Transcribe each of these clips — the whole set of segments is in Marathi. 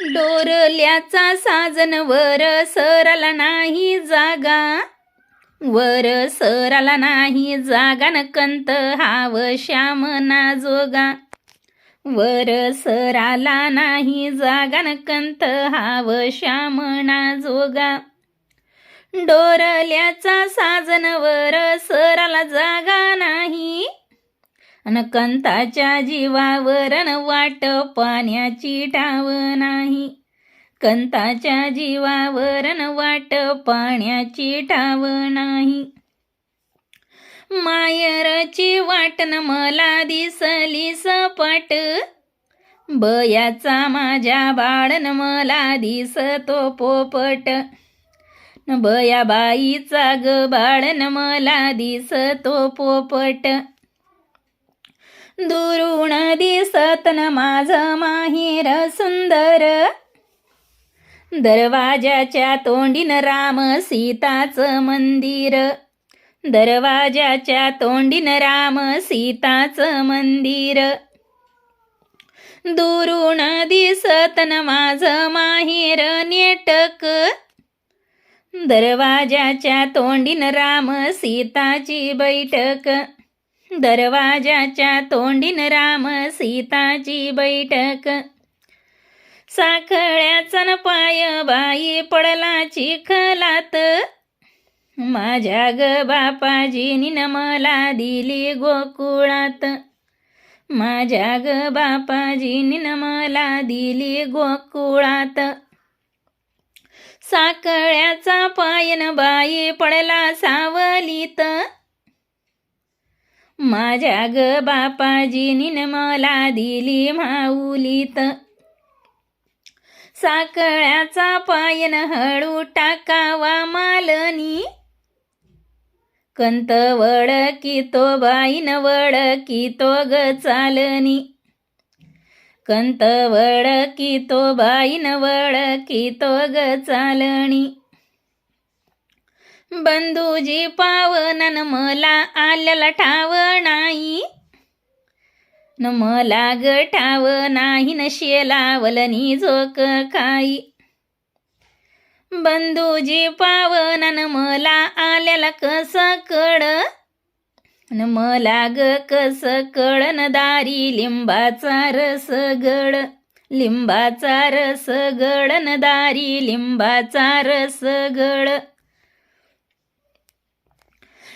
डोरल्याचा साजन वर सरला नाही जागा, वर सरला नाही जागा न कंत हाव श्यामना जोगा, वर सराला नाही जागा न कंत हाव श्यामना जोगा. डोरल्याचा साजन वर सराला जागा नाही, अन कंताच्या जीवावर न वाट पाण्याची ठाव नाही, कंताच्या जीवावर न वाट पाण्याची ठाव नाही. मायरची वाटन मला दिसली सपाट, बयाचा माझ्या बाळन मला दिसतो पोपट, बयाबाईचा ग बाळन मला दिसतो पोपट. दुरून दिसतन माझं माहेर सुंदर, दरवाजाच्या तोंडीन राम सीताचं मंदिर, दरवाजाच्या तोंडीन राम सीताचं मंदिर. दुरून दिसतन माझं माहेर नेटक, दरवाजाच्या तोंडीन राम सीताची बैठक, दरवाजाच्या तोंडीन राम सीताची बैठक. साखळ्याचा न पाय बाई पडला चिखलात, माझ्या ग बापाजीनी न मला दिली गोकुळात, माझ्या ग बापाजीनी न मला दिली गोकुळात. साखळ्याचा पायन बाई पडला सावलीत, माझ्या ग बापाजीनी न मला दिली माऊलीत. साखळ्याचा पायन हळू टाकावा मालनी, कंत वळकितो बाईन वळकितो ग चालनी, कंत वळकितो बाईन वळकितो ग चालणी. बंधूजी पावनन मला आल्याला ठाव नाही, न मला ग ठाव नाही न शेलावलनी झोक खाई. बंधूजी पावनन मला आल्याला कस कळ, न मला ग कस कळन दारी लिंबाचा रस गड, लिंबाचा रस गडन दारी लिंबाचा रस गड.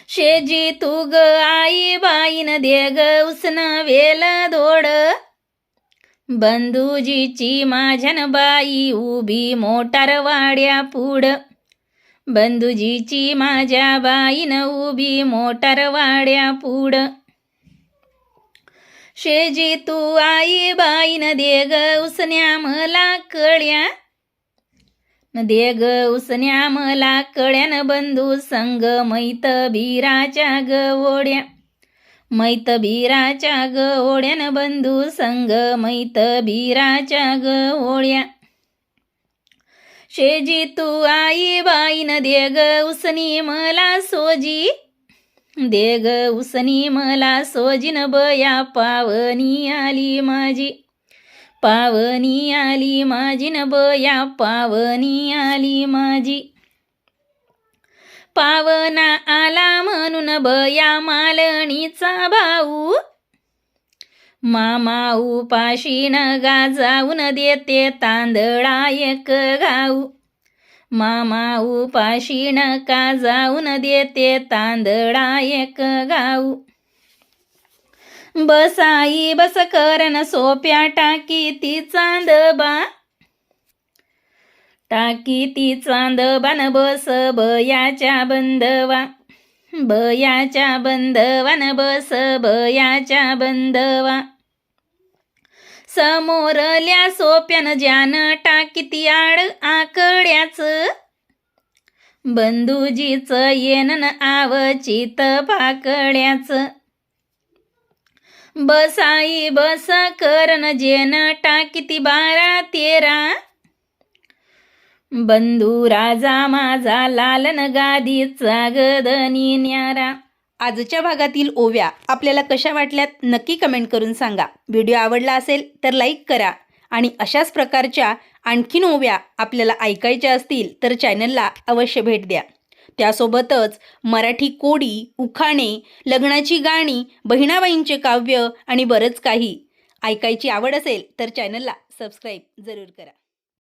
शेजी तू ग आई बाईन दे ग उसन वेल दोड, बंधूजीची माझ्यान बाई उभी मोटार वाड्या पुढ, बंधूजीची माझ्या बाईन उभी मोटार वाड्या पुढ. शेजी तू आई बाईन दे ग उसन्या मला कळ्या, दे ग उसन्या मला कळ्यान बंधू संग मैत बिराच्या ग ओढ्या, मैत बिराच्या ग ओढ्यान बंधू संग मैत बिराच्या ग ओढ्या. शेजी तू आई बाईन दे ग उसनी मला सोजी, दे ग उसनी मला सोजीन बया पावनी आली माझी, पावनी आली माझी न बया पावनी आली माझी. पावना आला म्हणून बया मालणीचा भाऊ, मामा उपाशीन गाजावून देते तांदळा एक घाऊ, मामा उपाशीन का जाऊन देते तांदळा एक घाऊ. बसाई बस करन सोप्या टाकी ती चांदबा, टाकी ती चांदबा न बस बयाच्या बंदवा, बयाच्या बंदवा न बस बयाच्या बंदवा. समोरल्या सोप्यान ज्यान टाकी ती आड आकड्याच, बंधूजीच येन आवचित पाकड्याच. बसाई बस करन जेन टाकी ती 12-13, बंधू राजा माझा लालन गादीचा गदनी न्यारा. आजच्या भागातील ओव्या आपल्याला कशा वाटल्यात नक्की कमेंट करून सांगा. व्हिडिओ आवडला असेल तर लाईक करा आणि अशाच प्रकारच्या आणखीन ओव्या आपल्याला ऐकायच्या असतील तर चॅनलला अवश्य भेट द्या. त्यासोबतच मराठी कोडी, उखाणे, लग्नाची गाणी, बहिणाबाईंचे काव्य आणि बरंच काही ऐकायची आवड असेल तर चॅनलला सबस्क्राईब जरूर करा.